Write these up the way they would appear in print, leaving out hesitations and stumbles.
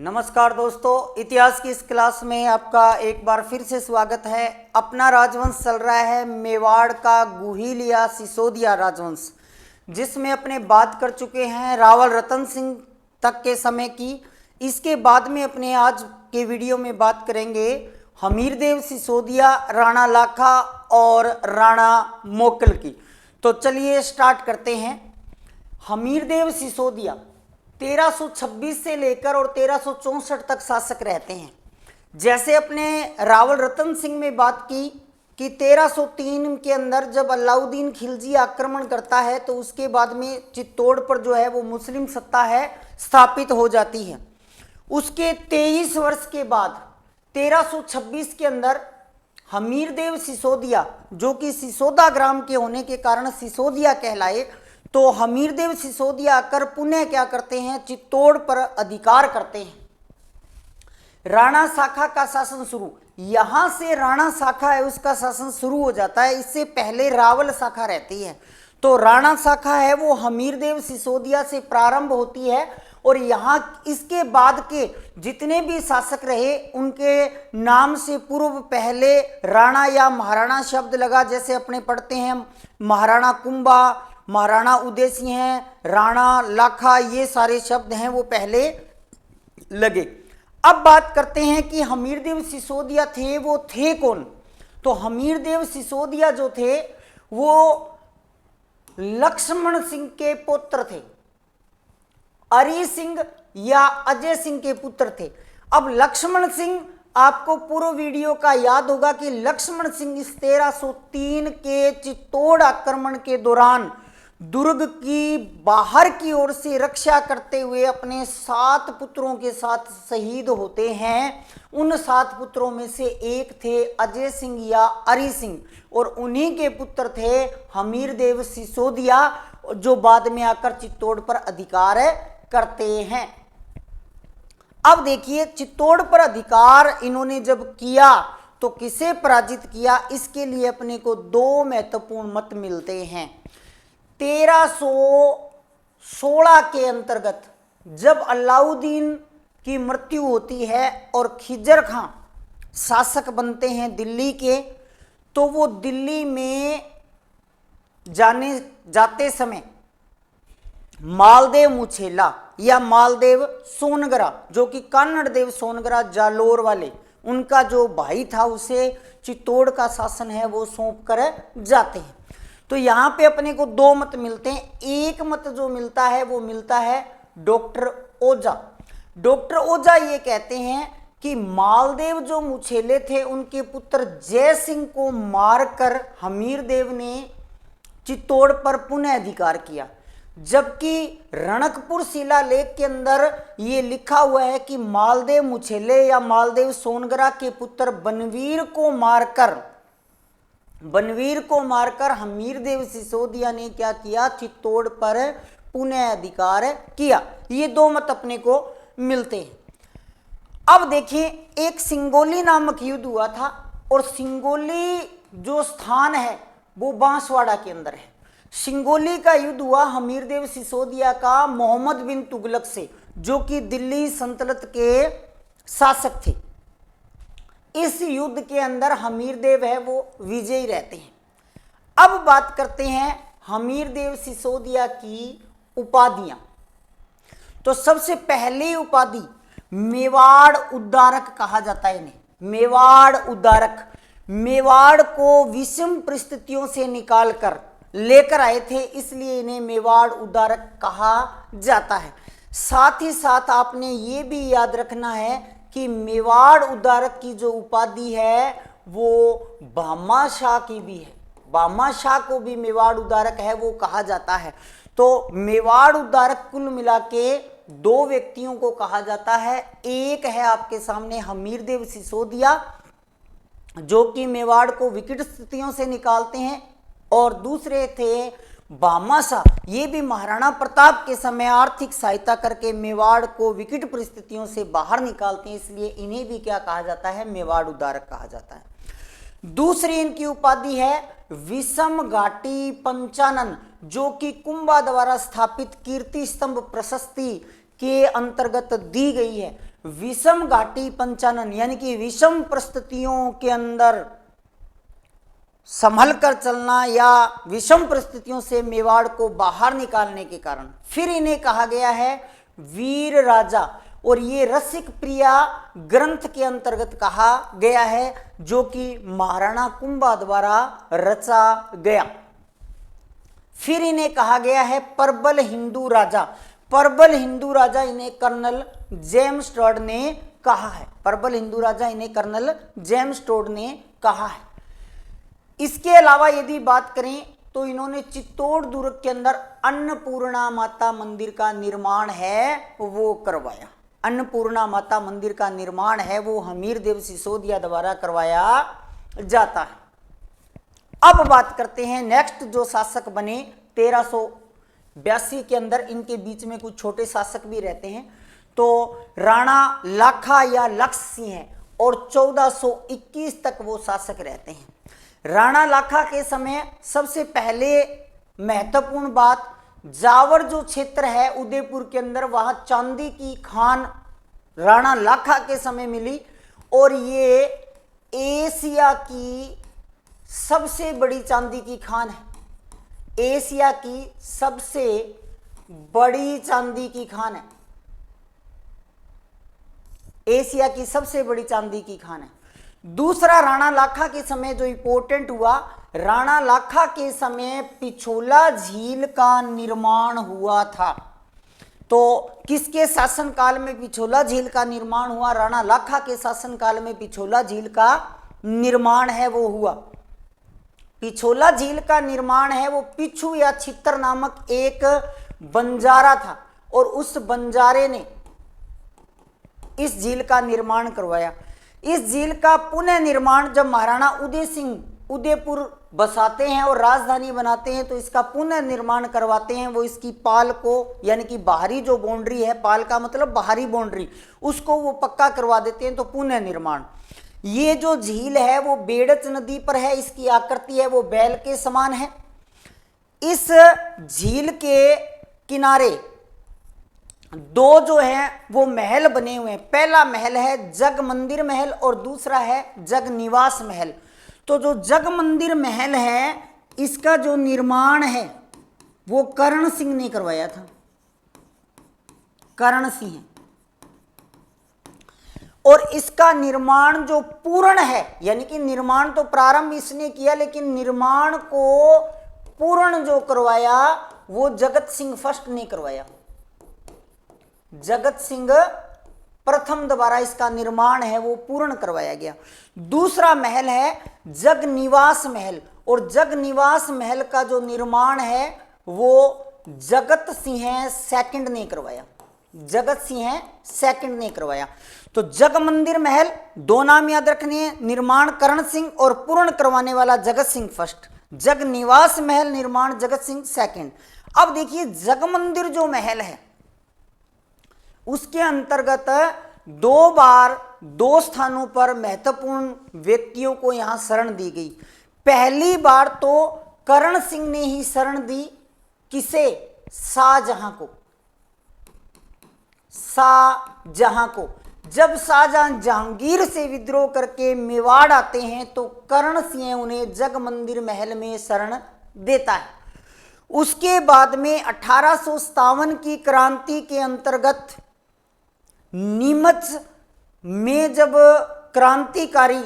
नमस्कार दोस्तों, इतिहास की इस क्लास में आपका एक बार फिर से स्वागत है। अपना राजवंश चल रहा है मेवाड़ का गुहिल या सिसोदिया राजवंश, जिसमें अपने बात कर चुके हैं रावल रतन सिंह तक के समय की। इसके बाद में अपने आज के वीडियो में बात करेंगे हमीरदेव सिसोदिया, राणा लाखा और राणा मोकल की। तो चलिए स्टार्ट करते हैं। हमीरदेव सिसोदिया 1326 से लेकर और 1364 तक शासक रहते हैं। जैसे अपने रावल रतन सिंह में बात की कि 1303 के अंदर जब अलाउद्दीन खिलजी आक्रमण करता है तो उसके बाद में चित्तौड़ पर जो है वो मुस्लिम सत्ता है स्थापित हो जाती है। उसके 23 वर्ष के बाद 1326 के अंदर हमीरदेव सिसोदिया, जो कि सिसोदा ग्राम के होने के कारण सिसोदिया कहलाए, तो हमीरदेव सिसोदिया आकर पुनः क्या करते हैं, चित्तौड़ पर अधिकार करते हैं। राणा शाखा का शासन शुरू, यहां से राणा शाखा है उसका शासन शुरू हो जाता है। इससे पहले रावल शाखा रहती है। तो राणा शाखा है वो हमीरदेव सिसोदिया से प्रारंभ होती है और यहाँ इसके बाद के जितने भी शासक रहे उनके नाम से पूर्व पहले राणा या महाराणा शब्द लगा। जैसे अपने पढ़ते हैं महाराणा कुंभा, महाराणा उदय सिंह हैं, राणा लाखा, ये सारे शब्द हैं वो पहले लगे। अब बात करते हैं कि हमीरदेव सिसोदिया थे वो थे कौन। तो हमीरदेव सिसोदिया जो थे वो लक्ष्मण सिंह के पुत्र थे, अरी सिंह या अजय सिंह के पुत्र थे। अब लक्ष्मण सिंह, आपको पूर्व वीडियो का याद होगा कि लक्ष्मण सिंह इस 1303 के चित्तौड़ आक्रमण के दौरान दुर्ग की बाहर की ओर से रक्षा करते हुए अपने 7 पुत्रों के साथ शहीद होते हैं। उन 7 पुत्रों में से एक थे अजय सिंह या अरी सिंह और उन्हीं के पुत्र थे हमीरदेव सिसोदिया, जो बाद में आकर चित्तौड़ पर अधिकार करते हैं। अब देखिए, चित्तौड़ पर अधिकार इन्होंने जब किया तो किसे पराजित किया, इसके लिए अपने को 2 महत्वपूर्ण मत मिलते हैं। 1316 के अंतर्गत जब अलाउद्दीन की मृत्यु होती है और खिजर खां शासक बनते हैं दिल्ली के, तो वो दिल्ली में जाते समय मालदेव मुछेला या मालदेव सोनगरा, जो कि कन्नड़ देव सोनगरा जालोर वाले, उनका जो भाई था, उसे चित्तौड़ का शासन है वो सौंप कर जाते हैं। तो यहाँ पे अपने को 2 मत मिलते हैं। एक मत जो मिलता है वो मिलता है डॉक्टर ओझा। डॉक्टर ओझा ये कहते हैं कि मालदेव जो मुछेले थे उनके पुत्र जय सिंह को मारकर हमीरदेव ने चित्तौड़ पर पुनः अधिकार किया, जबकि रणकपुर शिलालेख के अंदर ये लिखा हुआ है कि मालदेव मुछेले या मालदेव सोनगरा के पुत्र बनवीर को मारकर हमीरदेव सिसोदिया ने क्या किया, चित्तौड़ पर पुनः अधिकार किया। ये 2 मत अपने को मिलते हैं। अब देखिए, एक सिंगोली नामक युद्ध हुआ था और सिंगोली जो स्थान है वो बांसवाड़ा के अंदर है। सिंगोली का युद्ध हुआ हमीरदेव सिसोदिया का मोहम्मद बिन तुगलक से, जो कि दिल्ली सल्तनत के शासक थे। इस युद्ध के अंदर हमीरदेव है वो विजयी रहते हैं। अब बात करते हैं हमीरदेव सिसोदिया की उपाधियां। तो सबसे पहली उपाधि मेवाड़ उद्धारक कहा जाता है इन्हें। मेवाड़ उद्धारक, मेवाड़ को विषम परिस्थितियों से निकाल कर लेकर आए थे, इसलिए इन्हें मेवाड़ उद्धारक कहा जाता है। साथ ही साथ आपने ये भी याद रखना है कि मेवाड़ उद्धारक की जो उपाधि है वो भामा शाह की भी है। भामा शाह को भी मेवाड़ उद्धारक है वो कहा जाता है। तो मेवाड़ उद्धारक कुल मिला के 2 व्यक्तियों को कहा जाता है। एक है आपके सामने हमीरदेव सिसोदिया, जो कि मेवाड़ को विकट स्थितियों से निकालते हैं, और दूसरे थे भामा शाह। ये भी महाराणा प्रताप के समय आर्थिक सहायता करके मेवाड़ को विकट परिस्थितियों से बाहर निकालते हैं, इसलिए इन्हें भी क्या कहा जाता है, मेवाड़ उद्धारक कहा जाता है। दूसरी इनकी उपाधि है विषम घाटी पंचानन, जो कि कुंभा द्वारा स्थापित कीर्ति स्तंभ प्रशस्ति के अंतर्गत दी गई है। विषम घाटी पंचानन यानी कि विषम परिस्थितियों के अंदर संभल कर चलना या विषम परिस्थितियों से मेवाड़ को बाहर निकालने के कारण फिर इन्हें कहा गया है वीर राजा। और ये रसिक प्रिया ग्रंथ के अंतर्गत कहा गया है, जो कि महाराणा कुंभा द्वारा रचा गया। फिर इन्हें कहा गया है प्रबल हिंदू राजा। प्रबल हिंदू राजा इन्हें कर्नल जेम्स टोड ने कहा है। प्रबल हिंदू राजा इन्हें कर्नल जेम्स टोड ने कहा है। इसके अलावा यदि बात करें तो इन्होंने चित्तौड़ दुर्ग के अंदर अन्नपूर्णा माता मंदिर का निर्माण है वो करवाया। अन्नपूर्णा माता मंदिर का निर्माण है वो हमीरदेव सिसोदिया द्वारा करवाया जाता है। अब बात करते हैं नेक्स्ट जो शासक बने 1382 के अंदर। इनके बीच में कुछ छोटे शासक भी रहते हैं। तो राणा लाखा या लक्ष्य सिंह है और 1421 तक वो शासक रहते हैं। राणा लाखा के समय सबसे पहले महत्वपूर्ण बात, जावर जो क्षेत्र है उदयपुर के अंदर, वहां चांदी की खान राणा लाखा के समय मिली और ये एशिया की सबसे बड़ी चांदी की खान है। एशिया की सबसे बड़ी चांदी की खान है। एशिया की सबसे बड़ी चांदी की खान है। दूसरा, राणा लाखा के समय जो इंपॉर्टेंट हुआ, राणा लाखा के समय पिछोला झील का निर्माण हुआ था। तो किसके शासनकाल में पिछोला झील का निर्माण हुआ? राणा लाखा के शासनकाल में पिछोला झील का निर्माण है वो हुआ। पिछोला झील का निर्माण है वो पिछू या छितर नामक एक बंजारा था और उस बंजारे ने इस झील का निर्माण करवाया। इस झील का पुनः निर्माण जब महाराणा उदय सिंह उदयपुर बसाते हैं और राजधानी बनाते हैं तो इसका पुनः निर्माण करवाते हैं। वो इसकी पाल को यानी कि बाहरी जो बाउंड्री है, पाल का मतलब बाहरी बाउंड्री, उसको वो पक्का करवा देते हैं। तो पुनः निर्माण, ये जो झील है वो बेड़च नदी पर है। इसकी आकृति है वो बैल के समान है। इस झील के किनारे दो जो है वो महल बने हुए हैं। पहला महल है जग मंदिर महल और दूसरा है जग निवास महल। तो जो जग मंदिर महल है इसका जो निर्माण है वो करण सिंह ने करवाया था। करण सिंह। और इसका निर्माण जो पूर्ण है, यानी कि निर्माण तो प्रारंभ इसने किया लेकिन निर्माण को पूर्ण जो करवाया वो जगत सिंह फर्स्ट ने करवाया। जगत सिंह प्रथम द्वारा इसका निर्माण है वो पूर्ण करवाया गया। दूसरा महल है जग निवास महल और जग निवास महल का जो निर्माण है वो जगत सिंह सेकंड ने करवाया। जगत सिंह सेकंड ने करवाया। तो जग मंदिर महल, दो नाम याद रखने हैं, निर्माण करण सिंह और पूर्ण करवाने वाला जगत सिंह फर्स्ट। जग निवास महल निर्माण जगत सिंह सेकंड। अब देखिए जग मंदिर जो महल है उसके अंतर्गत दो बार दो स्थानों पर महत्वपूर्ण व्यक्तियों को यहां शरण दी गई। पहली बार तो करण सिंह ने ही शरण दी। किसे? शाहजहां को। शाहजहां को। जब शाहजहां जहांगीर से विद्रोह करके मेवाड़ आते हैं तो करण सिंह उन्हें जग मंदिर महल में शरण देता है। उसके बाद में 1857 की क्रांति के अंतर्गत नीमच में जब क्रांतिकारी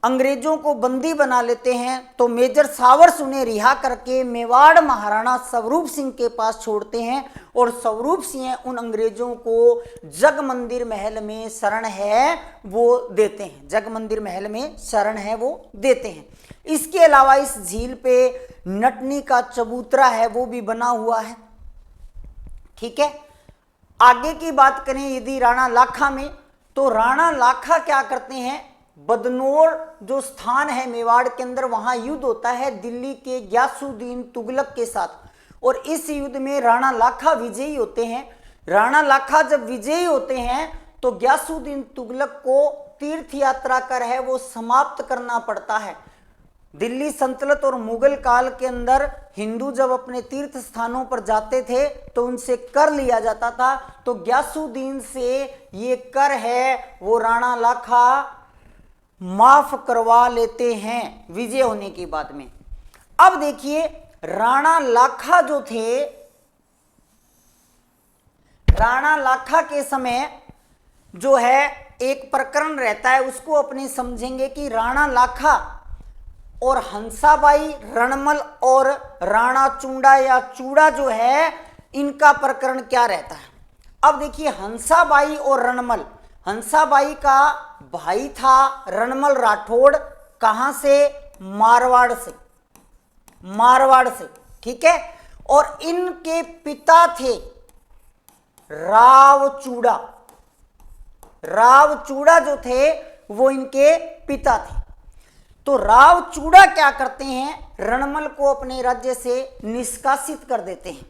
अंग्रेजों को बंदी बना लेते हैं तो मेजर सावर्स उन्हें रिहा करके मेवाड़ महाराणा स्वरूप सिंह के पास छोड़ते हैं और स्वरूप सिंह उन अंग्रेजों को जग मंदिर महल में शरण है वो देते हैं। जग मंदिर महल में शरण है वो देते हैं। इसके अलावा इस झील पे नटनी का चबूतरा है वो भी बना हुआ है। ठीक है। आगे की बात करें यदि राणा लाखा में, तो राणा लाखा क्या करते हैं, बदनौर जो स्थान है मेवाड़ के अंदर वहां युद्ध होता है दिल्ली के ग्यासुद्दीन तुगलक के साथ और इस युद्ध में राणा लाखा विजयी होते हैं। राणा लाखा जब विजयी होते हैं तो ग्यासुद्दीन तुगलक को तीर्थ यात्रा कर है वो समाप्त करना पड़ता है। दिल्ली सल्तनत और मुगल काल के अंदर हिंदू जब अपने तीर्थ स्थानों पर जाते थे तो उनसे कर लिया जाता था। तो ग्यासुद्दीन से ये कर है वो राणा लाखा माफ करवा लेते हैं विजय होने के बाद में। अब देखिए राणा लाखा जो थे, राणा लाखा के समय जो है एक प्रकरण रहता है, उसको अपने समझेंगे कि राणा लाखा और हंसाबाई रणमल और राणा चुंडा या चूड़ा जो है इनका प्रकरण क्या रहता है। अब देखिए हंसाबाई और रणमल, हंसाबाई का भाई था रणमल राठौड़, कहां से, मारवाड़ से, मारवाड़ से, ठीक है। और इनके पिता थे राव चूड़ा, राव चूड़ा जो थे वो इनके पिता थे। तो राव चूड़ा क्या करते हैं, रणमल को अपने राज्य से निष्कासित कर देते हैं।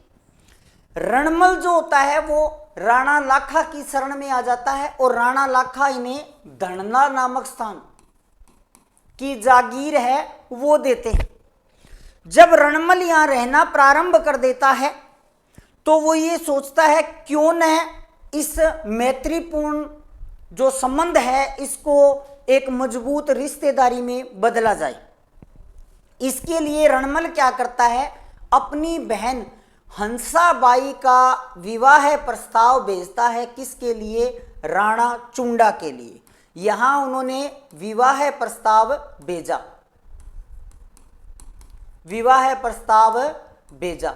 रणमल जो होता है वो राणा लाखा की शरण में आ जाता है और राणा लाखा इन्हें धरना नामक स्थान की जागीर है वो देते हैं। जब रणमल यहां रहना प्रारंभ कर देता है तो वो ये सोचता है क्यों न इस मैत्रीपूर्ण जो संबंध है इसको एक मजबूत रिश्तेदारी में बदला जाए। इसके लिए रणमल क्या करता है, अपनी बहन हंसाबाई का विवाह प्रस्ताव भेजता है। किसके लिए, राणा चुंडा के लिए। यहां उन्होंने विवाह प्रस्ताव भेजा, विवाह प्रस्ताव भेजा।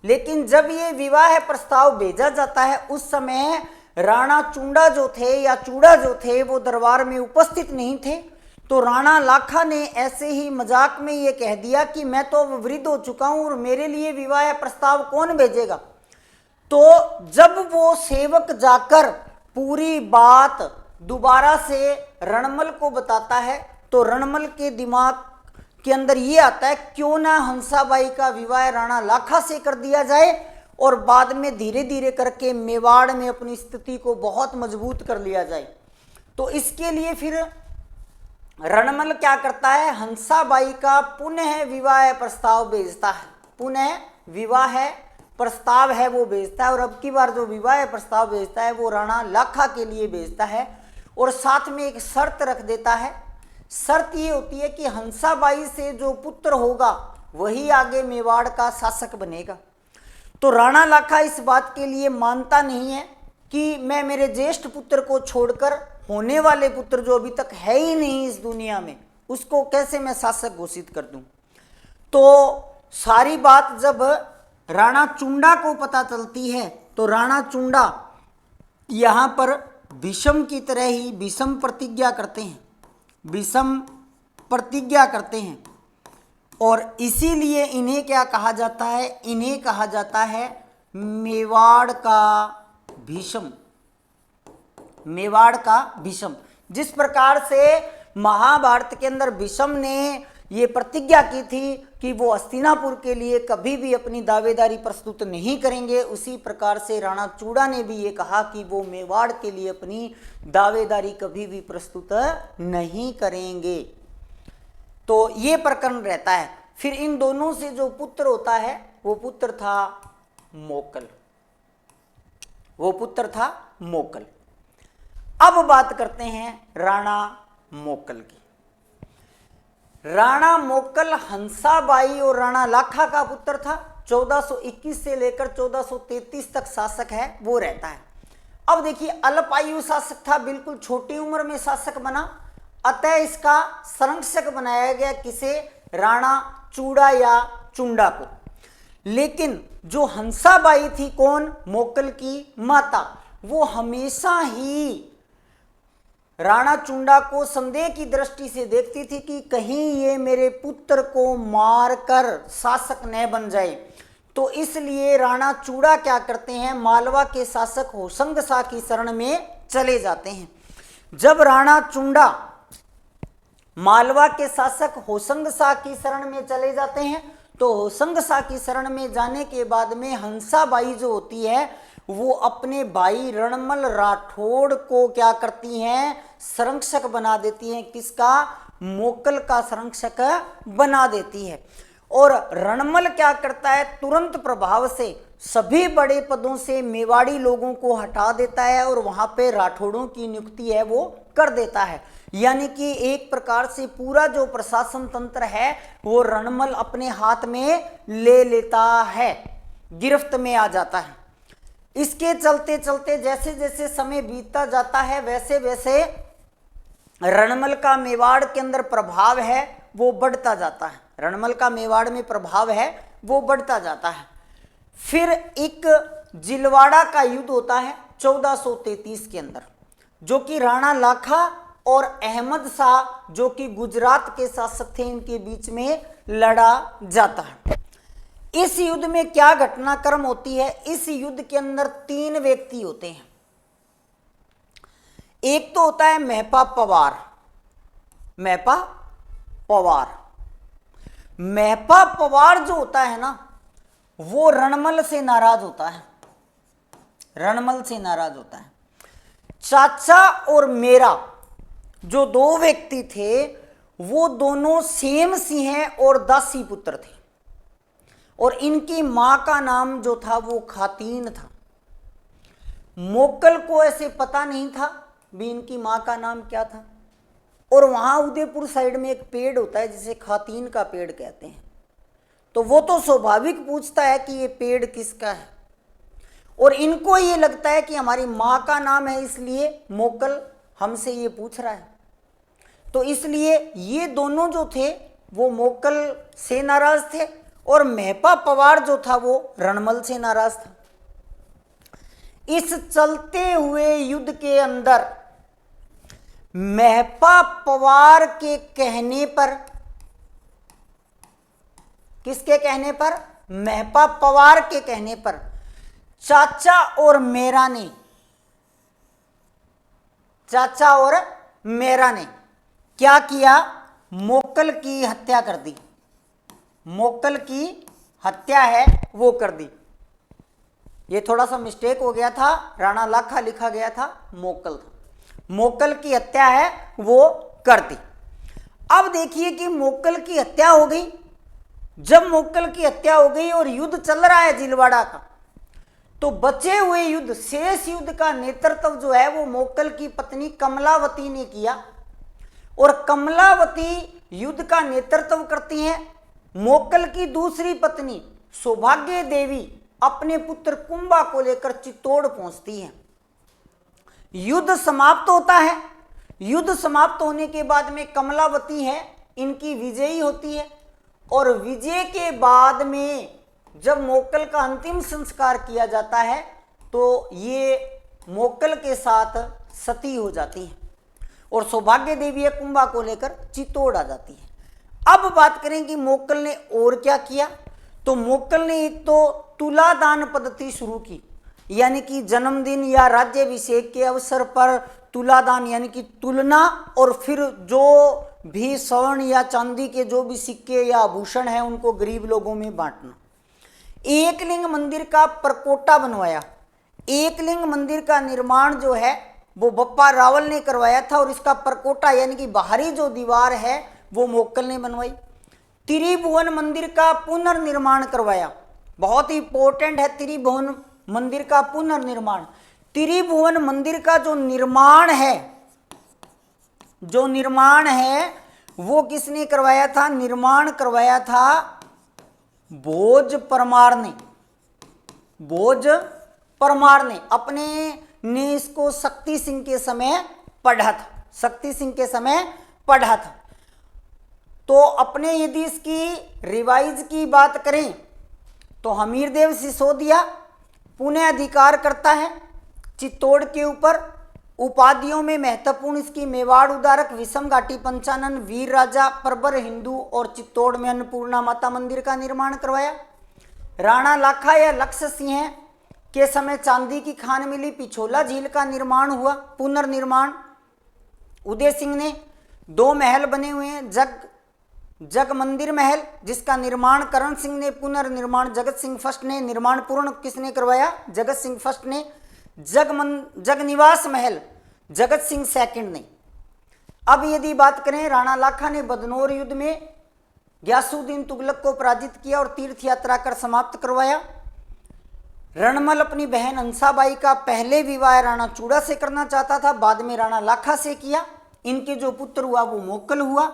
लेकिन जब ये विवाह प्रस्ताव भेजा जाता है उस समय राणा चुंडा जो थे या चूड़ा जो थे वो दरबार में उपस्थित नहीं थे। तो राणा लाखा ने ऐसे ही मजाक में ये कह दिया कि मैं तो अब वृद्ध हो चुका हूं और मेरे लिए विवाह प्रस्ताव कौन भेजेगा। तो जब वो सेवक जाकर पूरी बात दोबारा से रणमल को बताता है तो रणमल के दिमाग के अंदर ये आता है क्यों ना हंसाबाई का विवाह राणा लाखा से कर दिया जाए और बाद में धीरे धीरे करके मेवाड़ में अपनी स्थिति को बहुत मजबूत कर लिया जाए। तो इसके लिए फिर रणमल क्या करता है, हंसाबाई का पुनः विवाह प्रस्ताव भेजता है, पुनः विवाह प्रस्ताव है वो भेजता है। और अब की बार जो विवाह प्रस्ताव भेजता है वो राणा लाखा के लिए भेजता है और साथ में एक शर्त रख देता है। शर्त ये होती है कि हंसाबाई से जो पुत्र होगा वही आगे मेवाड़ का शासक बनेगा। तो राणा लाखा इस बात के लिए मानता नहीं है कि मैं मेरे ज्येष्ठ पुत्र को छोड़कर होने वाले पुत्र जो अभी तक है ही नहीं इस दुनिया में उसको कैसे मैं शासक घोषित कर दूं। तो सारी बात जब राणा चुंडा को पता चलती है तो राणा चुंडा यहाँ पर भीष्म की तरह ही भीष्म प्रतिज्ञा करते हैं, भीष्म प्रतिज्ञा करते हैं। और इसीलिए इन्हें क्या कहा जाता है, इन्हें कहा जाता है मेवाड़ का भीष्म, मेवाड़ का भीष्म। जिस प्रकार से महाभारत के अंदर भीष्म ने ये प्रतिज्ञा की थी कि वो हस्तिनापुर के लिए कभी भी अपनी दावेदारी प्रस्तुत नहीं करेंगे, उसी प्रकार से राणा चूड़ा ने भी ये कहा कि वो मेवाड़ के लिए अपनी दावेदारी कभी भी प्रस्तुत नहीं करेंगे। तो ये प्रकरण रहता है। फिर इन दोनों से जो पुत्र होता है वो पुत्र था मोकल, वो पुत्र था मोकल। अब बात करते हैं राणा मोकल की। राणा मोकल हंसाबाई और राणा लाखा का पुत्र था। 1421 से लेकर 1433 तक शासक है वो रहता है। अब देखिए अल्पायु शासक था, बिल्कुल छोटी उम्र में शासक बना, अतः इसका संरक्षक बनाया गया किसे, राणा चूड़ा या चुंडा को। लेकिन जो हंसाबाई थी कौन, मोकल की माता, वो हमेशा ही राणा चुंडा को संदेह की दृष्टि से देखती थी कि कहीं ये मेरे पुत्र को मारकर शासक न बन जाए। तो इसलिए राणा चूड़ा क्या करते हैं, मालवा के शासक होशंग शाह की शरण में चले जाते हैं। जब राणा चुंडा मालवा के शासक होशंग शाह की शरण में चले जाते हैं तो होशंग शाह की शरण में जाने के बाद में हंसाबाई जो होती है वो अपने भाई रणमल राठौड़ को क्या करती हैं, संरक्षक बना देती हैं। किसका, मोक्कल का संरक्षक बना देती है। और रणमल क्या करता है, तुरंत प्रभाव से सभी बड़े पदों से मेवाड़ी लोगों को हटा देता है और वहां पे राठौड़ों की नियुक्ति है वो कर देता है। यानी कि एक प्रकार से पूरा जो प्रशासन तंत्र है वो रणमल अपने हाथ में ले लेता है, गिरफ्त में आ जाता है। इसके चलते चलते जैसे जैसे समय बीतता जाता है वैसे वैसे रणमल का मेवाड़ के अंदर प्रभाव है वो बढ़ता जाता है। रणमल का मेवाड़ में प्रभाव है वो बढ़ता जाता है। फिर एक जिलवाड़ा का युद्ध होता है 1433 के अंदर, जो कि राणा लाखा और अहमद शाह जो कि गुजरात के शासक थे इनके बीच में लड़ा जाता है। इस युद्ध में क्या घटनाक्रम होती है, इस युद्ध के अंदर 3 व्यक्ति होते हैं। एक तो होता है महपा पवार। महपा पवार महपा पवार जो होता है ना वो रणमल से नाराज होता है, रणमल से नाराज होता है। चाचा और मेरा जो 2 व्यक्ति थे वो दोनों सेम सिंह और दासी पुत्र थे और इनकी मां का नाम जो था वो खातीन था। मोक्कल को ऐसे पता नहीं था भी इनकी मां का नाम क्या था। और वहां उदयपुर साइड में एक पेड़ होता है जिसे खातीन का पेड़ कहते हैं, तो वो तो स्वाभाविक पूछता है कि ये पेड़ किसका है। और इनको ये लगता है कि हमारी मां का नाम है इसलिए मोक्कल हमसे ये पूछ रहा है। तो इसलिए ये दोनों जो थे वो मोक्कल से नाराज थे और महपा पवार जो था वो रणमल से नाराज था। इस चलते हुए युद्ध के अंदर महपा पवार के कहने पर, किसके कहने पर, महपा पवार के कहने पर चाचा और मेरा ने, चाचा और मेरा ने क्या किया, मोक्कल की हत्या कर दी। मोक्कल की हत्या है वो कर दी। ये थोड़ा सा मिस्टेक हो गया था, राणा लाखा लिखा गया था, मोक्कल था। मोक्कल की हत्या है वो कर दी। अब देखिए कि मोक्कल की हत्या हो गई। जब मोक्कल की हत्या हो गई और युद्ध चल रहा है जिलवाड़ा का, तो बचे हुए युद्ध, शेष युद्ध का नेतृत्व जो है वो मोक्कल की पत्नी कमलावती ने किया। और कमलावती युद्ध का नेतृत्व करती हैं। मोक्कल की दूसरी पत्नी सौभाग्य देवी अपने पुत्र कुंभा को लेकर चित्तौड़ पहुंचती है। युद्ध समाप्त होता है। युद्ध समाप्त होने के बाद में कमलावती है इनकी विजयी होती है। और विजय के बाद में जब मोक्कल का अंतिम संस्कार किया जाता है तो ये मोक्कल के साथ सती हो जाती है और सौभाग्य देवी है कुंभा को लेकर चित्तौड़ आ जाती है। अब बात करें कि मोक्कल ने और क्या किया, तो मोक्कल ने एक तो तुलादान पद्धति शुरू की, यानी कि जन्मदिन या राज्याभिषेक के अवसर पर तुलादान यानी कि तुलना, और फिर जो भी स्वर्ण या चांदी के जो भी सिक्के या आभूषण हैं उनको गरीब लोगों में बांटना। एकलिंग मंदिर का परकोटा बनवाया। एकलिंग मंदिर का निर्माण जो है वो बप्पा रावल ने करवाया था और इसका परकोटा यानी कि बाहरी जो दीवार है वो मोक्कल ने बनवाई। त्रिभुवन मंदिर का पुनर्निर्माण करवाया। बहुत ही इंपॉर्टेंट है त्रिभुवन मंदिर का पुनर्निर्माण। त्रिभुवन मंदिर का जो निर्माण है वो किसने करवाया था, निर्माण करवाया था भोज परमार ने। भोज परमार ने अपने ने इसको शक्ति सिंह के समय पढ़ा था। शक्ति सिंह के समय पढ़ा था। तो अपने यदि इसकी रिवाइज की बात करें तो हमीरदेव सिसोदिया पुनः अधिकार करता है चित्तौड़ के ऊपर। उपाधियों में महत्वपूर्ण इसकी मेवाड़ उदारक, विषम घाटी पंचानन, वीर राजा, परबर हिंदू और चित्तौड़ में अन्नपूर्णा माता मंदिर का निर्माण करवाया। राणा लाखा या लक्ष्य सिंह के समय चांदी की खान मिली। पिछोला झील का निर्माण हुआ, पुनर्निर्माण। उदय सिंह ने 2 महल बने हुए हैं, जग मंदिर महल जिसका निर्माण करण सिंह ने, पुनर्निर्माण जगत सिंह फर्स्ट ने। निर्माण पूर्ण किसने करवाया, जगत सिंह फर्स्ट ने। जग निवास महल जगत सिंह सेकंड ने। अब यदि बात करें, राणा लाखा ने बदनौर युद्ध में गयासुद्दीन तुगलक को पराजित किया और तीर्थ यात्रा कर समाप्त करवाया। रणमल अपनी बहन हंसाबाई का पहले विवाह राणा चूड़ा से करना चाहता था, बाद में राणा लाखा से किया। इनके जो पुत्र हुआ वो मोक्कल हुआ।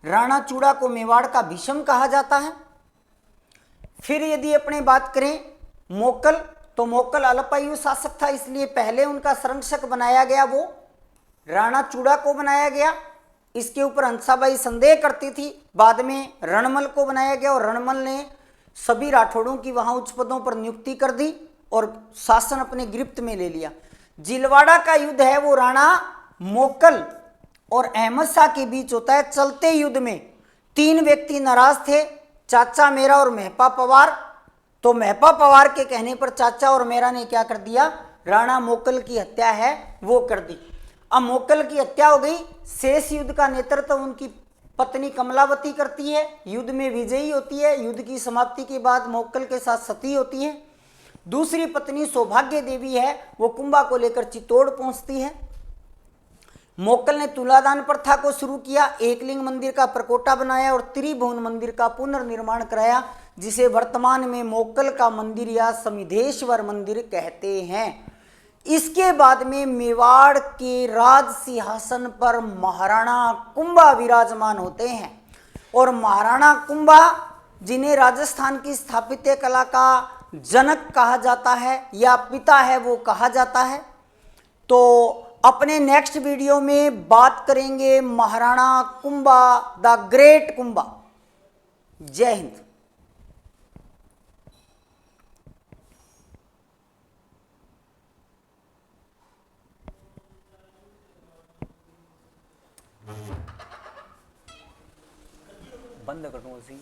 राणा चूड़ा को मेवाड़ का भीष्म कहा जाता है। फिर यदि अपने बात करें मोक्कल, तो मोक्कल अल्पायु शासक था, इसलिए पहले उनका संरक्षक बनाया गया वो राणा चूड़ा को बनाया गया। इसके ऊपर हंसाबाई संदेह करती थी, बाद में रणमल को बनाया गया और रणमल ने सभी राठौड़ों की वहां उच्च पदों पर नियुक्ति कर दी और शासन अपने गिरफ्त में ले लिया। जिलवाड़ा का युद्ध है वो राणा मोक्कल और अहमद शाह के बीच होता है। चलते युद्ध में 3 व्यक्ति नाराज थे, चाचा मेरा और महपा पवार। तो महपा पवार के कहने पर चाचा और मेरा ने क्या कर दिया, राणा मोक्कल की हत्या है वो कर दी। अब मोक्कल की हत्या हो गई। शेष युद्ध का नेतृत्व उनकी पत्नी कमलावती करती है, युद्ध में विजयी होती है। युद्ध की समाप्ति के बाद मोक्कल के साथ सती होती है। दूसरी पत्नी सौभाग्य देवी है, वो कुंभा को लेकर चित्तौड़ पहुंचती है। मोक्कल ने तुलादान प्रथा को शुरू किया, एकलिंग मंदिर का प्रकोटा बनाया और त्रिभुवन मंदिर का पुनर्निर्माण कराया, जिसे वर्तमान में मोक्कल का मंदिर या समिधेश्वर मंदिर कहते हैं। इसके बाद में मेवाड़ के राज सिंहासन पर महाराणा कुंभा विराजमान होते हैं और महाराणा कुंभा, जिन्हें राजस्थान की स्थापत्य कला का जनक कहा जाता है या पिता है वो कहा जाता है। तो अपने नेक्स्ट वीडियो में बात करेंगे महाराणा कुंभा, द ग्रेट कुंभा। जय हिंद। बंद कर दूं उसी